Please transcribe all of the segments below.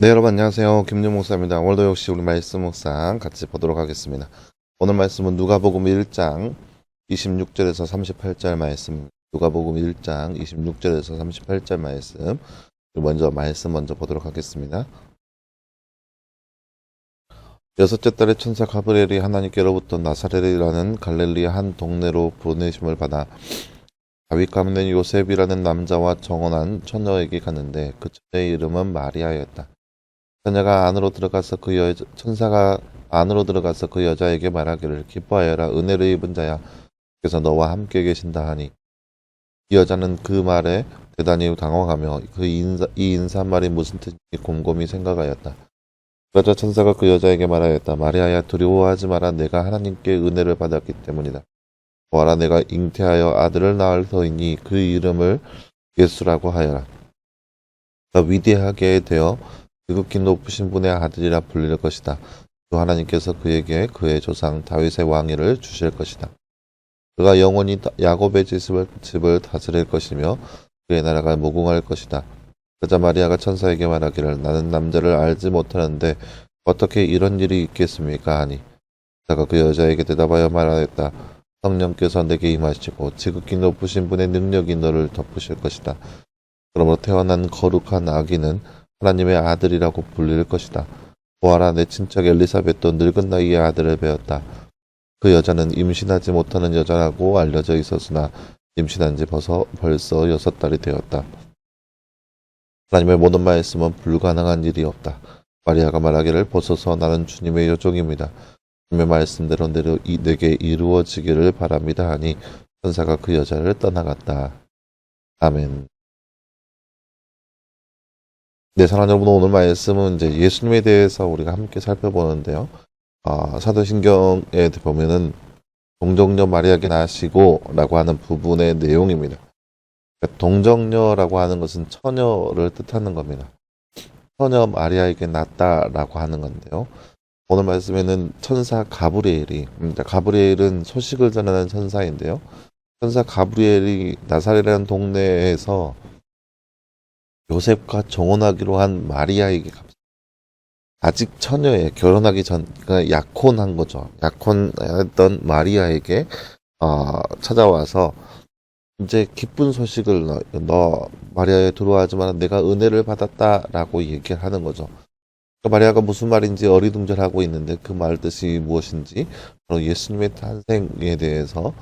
네, 여러분 안녕하세요. 김윤 목사입니다. 오늘도 역시 우리 말씀 묵상 같이 보도록 하겠습니다. 오늘 말씀은 누가복음 1장 26절에서 38절 말씀. 누가복음 1장 26절에서 38절 말씀. 먼저 보도록 하겠습니다. 여섯째 달에 천사 가브리엘이 하나님께로부터 나사렛이라는 갈릴리의 한 동네로 보내심을 받아 다윗 가문의 요셉이라는 남자와 정혼한 처녀에게 갔는데 그 처녀의 이름은 마리아였다. 천사가 안으로 들어가서 그 여자에게 말하기를 기뻐하여라 은혜를 입은 자야 그래서 너와 함께 계신다 하니 이 여자는 그 말에 대단히 당황하며 이 인사말이 무슨 뜻인지 곰곰이 생각하였다. 그러자 천사가 그 여자에게 말하였다. 마리아야 두려워하지 마라. 내가 하나님께 은혜를 받았기 때문이다. 보아라 내가 잉태하여 아들을 낳을 터이니 그 이름을 예수라고 하여라. 그가 위대하게 되어 지극히 높으신 분의 아들이라 불릴 것이다. 또 하나님께서 그에게 그의 조상 다윗의 왕위를 주실 것이다. 그가 영원히 야곱의 집을 다스릴 것이며 그의 나라가 무궁할 것이다. 그러자 마리아가 천사에게 말하기를 나는 남자를 알지 못하는데 어떻게 이런 일이 있겠습니까? 하니 천사가 그 여자에게 대답하여 말하였다. 성령께서 내게 임하시고 지극히 높으신 분의 능력이 너를 덮으실 것이다. 그러므로 태어난 거룩한 아기는 하나님의 아들이라고 불릴 것이다. 보아라 내 친척 엘리사벳도 늙은 나이에 아들을 배웠다. 그 여자는 임신하지 못하는 여자라고 알려져 있었으나 임신한 지 벌써 6달이 되었다. 하나님의 모든 말씀은 불가능한 일이 없다. 마리아가 말하기를 보소서 나는 주님의 여종입니다. 주님의 말씀대로 내게 이루어지기를 바랍니다 하니 천사가 그 여자를 떠나갔다. 아멘. 네, 사랑하는 여러분, 오늘 말씀은 이제 예수님에 대해서 우리가 함께 살펴보는데요. 사도신경에 보면은 동정녀 마리아에게 나시고 라고 하는 부분의 내용입니다. 그러니까 동정녀라고 하는 것은 처녀를 뜻하는 겁니다. 처녀 마리아에게 낳았다라고 하는 건데요. 오늘 말씀에는 천사 가브리엘은 소식을 전하는 천사인데요. 천사 가브리엘이 나사렛이라는 동네에서 요셉과 정혼하기로 한 마리아에게 아직 처녀에 결혼하기 전 그러니까 약혼한 거죠. 약혼했던 마리아에게 찾아와서 이제 기쁜 소식을 너 마리아에 들어와지 마라 내가 은혜를 받았다라고 얘기를 하는 거죠. 그러니까 마리아가 무슨 말인지 어리둥절하고 있는데 그 말 뜻이 무엇인지 바로 예수님의 탄생에 대해서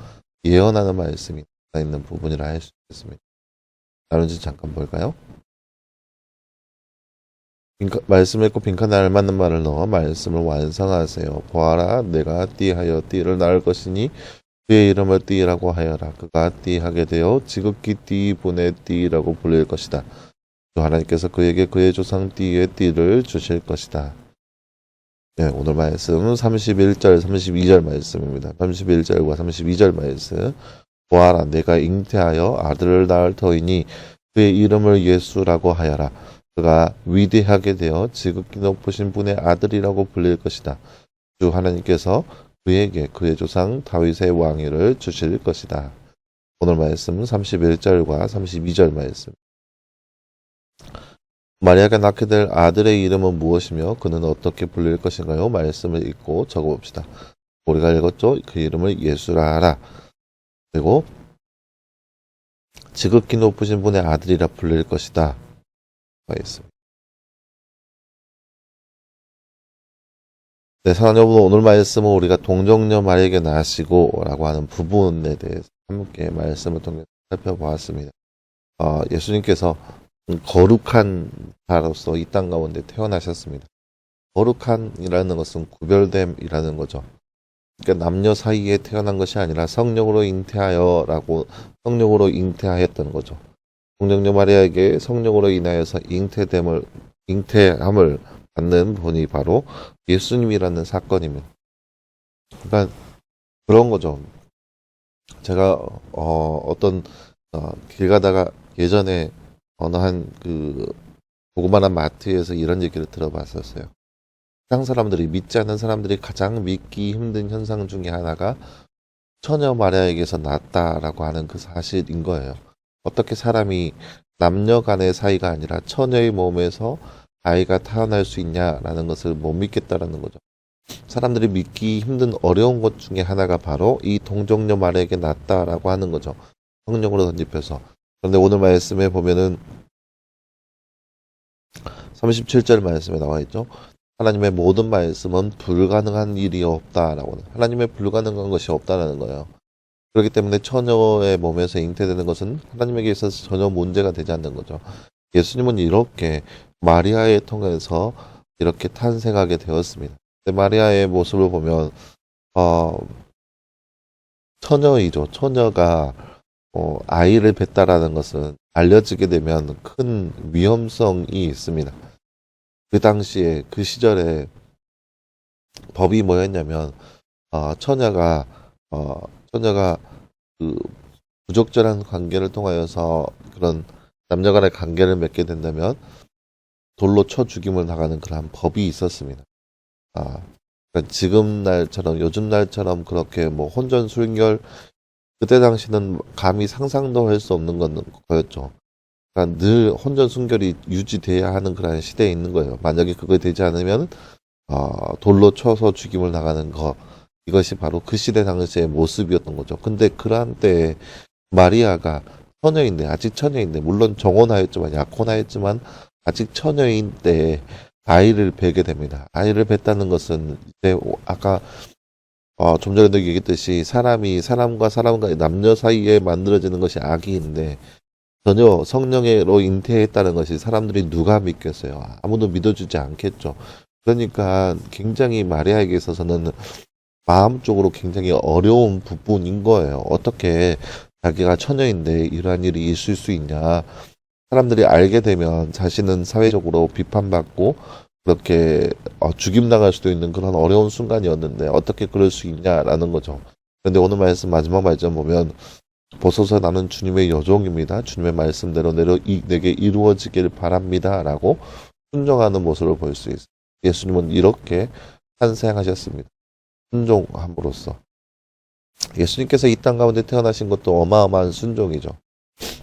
예언하는 말씀이 있는 부분이라 할 수 있습니다. 다른지 잠깐 볼까요? 말씀 읽고 빈칸에 알맞는 말을 넣어 말씀을 완성하세요. 보아라 내가 띠하여 띠를 낳을 것이니 그의 이름을 띠라고 하여라. 그가 띠하게 되어 지극히 띠분의 띠라고 불릴 것이다. 또 하나님께서 그에게 그의 조상 띠의 띠를 주실 것이다. 네, 오늘 말씀은 31절 32절 말씀입니다. 31절과 32절 말씀. 보아라 내가 잉태하여 아들을 낳을 터이니 그의 이름을 예수라고 하여라. 그가 위대하게 되어 지극히 높으신 분의 아들이라고 불릴 것이다. 주 하나님께서 그에게 그의 조상 다윗의 왕위를 주실 것이다. 오늘 말씀은 31절과 32절 말씀. 마리아가 낳게 될 아들의 이름은 무엇이며 그는 어떻게 불릴 것인가요? 말씀을 읽고 적어봅시다. 우리가 읽었죠? 그 이름을 예수라 하라. 그리고 지극히 높으신 분의 아들이라 불릴 것이다. 하겠습니다. 네, 사랑하는 여러분, 오늘 말씀은 우리가 동정녀 마리아에게 낳으시고 라고 하는 부분에 대해서 함께 말씀을 통해 살펴보았습니다. 예수님께서 거룩한 자로서 이 땅 가운데 태어나셨습니다. 거룩한이라는 것은 구별됨이라는 거죠. 그러니까 남녀 사이에 태어난 것이 아니라 성령으로 잉태하였던 거죠. 동정녀 마리아에게 성령으로 인하여서 잉태함을 받는 분이 바로 예수님이라는 사건입니다. 그러니까 그런 거죠. 제가 길 가다가 예전에 어느 조그마한 마트에서 이런 얘기를 들어봤었어요. 세상 사람들이 믿지 않는 사람들이 가장 믿기 힘든 현상 중에 하나가 처녀 마리아에게서 낳았다라고 하는 그 사실인 거예요. 어떻게 사람이 남녀 간의 사이가 아니라 처녀의 몸에서 아이가 태어날 수 있냐라는 것을 못 믿겠다라는 거죠. 사람들이 믿기 힘든 어려운 것 중에 하나가 바로 이 동정녀 마리아에게 났다라고 하는 거죠. 성령으로 덧입혀서. 그런데 오늘 말씀에 보면은 37절 말씀에 나와 있죠. 하나님의 모든 말씀은 불가능한 일이 없다라고. 하나님의 불가능한 것이 없다라는 거예요. 그렇기 때문에 처녀의 몸에서 잉태되는 것은 하나님에게 있어서 전혀 문제가 되지 않는 거죠. 예수님은 이렇게 마리아에 통해서 이렇게 탄생하게 되었습니다. 근데 마리아의 모습을 보면 처녀이죠. 처녀가 아이를 낳다라는 것은 알려지게 되면 큰 위험성이 있습니다. 그 당시에 그 시절에 법이 뭐였냐면 처녀가 그 부적절한 관계를 통하여서 그런 남녀간의 관계를 맺게 된다면 돌로 쳐 죽임을 당하는 그러한 법이 있었습니다. 그러니까 요즘 날처럼 그렇게 뭐 혼전순결 그때 당시는 감히 상상도 할 수 없는 거였죠. 그러니까 늘 혼전순결이 유지돼야 하는 그런 시대에 있는 거예요. 만약에 그거 되지 않으면 돌로 쳐서 죽임을 당하는 거 이것이 바로 그 시대 당시의 모습이었던 거죠. 근데 그러한 때에 마리아가 처녀인데 아직 처녀인데 물론 정혼하였지만 약혼하였지만 아직 처녀인 때 아이를 뵈게 됩니다. 아이를 뵀다는 것은 이제 아까 좀 전에도 얘기했듯이 사람과 남녀 사이에 만들어지는 것이 악이인데 전혀 성령으로 잉태했다는 것이 사람들이 누가 믿겠어요? 아무도 믿어주지 않겠죠. 그러니까 굉장히 마리아에게 있어서는 마음적으로 굉장히 어려운 부분인 거예요. 어떻게 자기가 처녀인데 이러한 일이 있을 수 있냐. 사람들이 알게 되면 자신은 사회적으로 비판받고 그렇게 죽임당할 수도 있는 그런 어려운 순간이었는데 어떻게 그럴 수 있냐라는 거죠. 그런데 오늘 말씀 마지막 말씀 보면 보소서 나는 주님의 여종입니다. 주님의 말씀대로 내게 이루어지길 바랍니다. 라고 순종하는 모습을 볼 수 있어요. 예수님은 이렇게 탄생하셨습니다. 순종함으로써. 예수님께서 이 땅 가운데 태어나신 것도 어마어마한 순종이죠.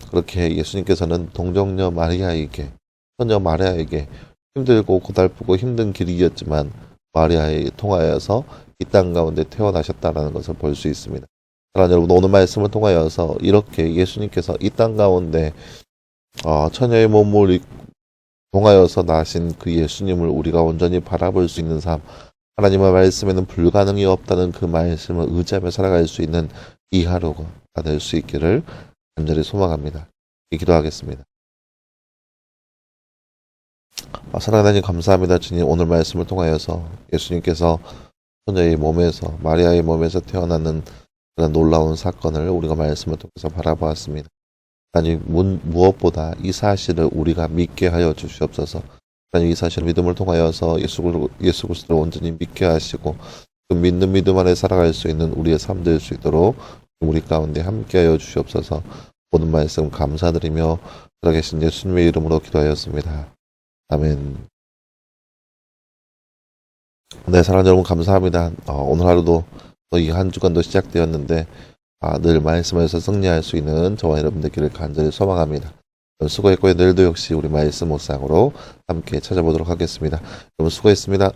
그렇게 예수님께서는 동정녀 마리아에게, 처녀 마리아에게 힘들고 고달프고 힘든 길이었지만 마리아에 통하여서 이 땅 가운데 태어나셨다는 것을 볼 수 있습니다. 사랑하는 여러분, 오늘 말씀을 통하여서 이렇게 예수님께서 이 땅 가운데 처녀의 몸을 통하여서 나신 그 예수님을 우리가 온전히 바라볼 수 있는 삶, 하나님의 말씀에는 불가능이 없다는 그 말씀을 의지하며 살아갈 수 있는 이 하루가 될 수 있기를 간절히 소망합니다. 기도하겠습니다. 사랑하는 하나님 감사합니다. 주님, 오늘 말씀을 통하여서 예수님께서 처녀의 몸에서 마리아의 몸에서 태어나는 그런 놀라운 사건을 우리가 말씀을 통해서 바라보았습니다. 아니 무엇보다 이 사실을 우리가 믿게 하여 주시옵소서. 아니 이 사실을 믿음을 통하여서 예수 그리스도를 온전히 믿게 하시고 그 믿는 믿음 안에 살아갈 수 있는 우리의 삶 될 수 있도록 우리 가운데 함께하여 주시옵소서. 모든 말씀 감사드리며 살아계신 예수님의 이름으로 기도하였습니다. 아멘. 네, 사랑하는 여러분 감사합니다. 오늘 하루도 이 한 주간도 시작되었는데 늘 말씀에서 승리할 수 있는 저와 여러분 되기를 간절히 소망합니다. 수고했고요. 내일도 역시 우리 말씀 묵상으로 함께 찾아보도록 하겠습니다. 여러분 수고했습니다.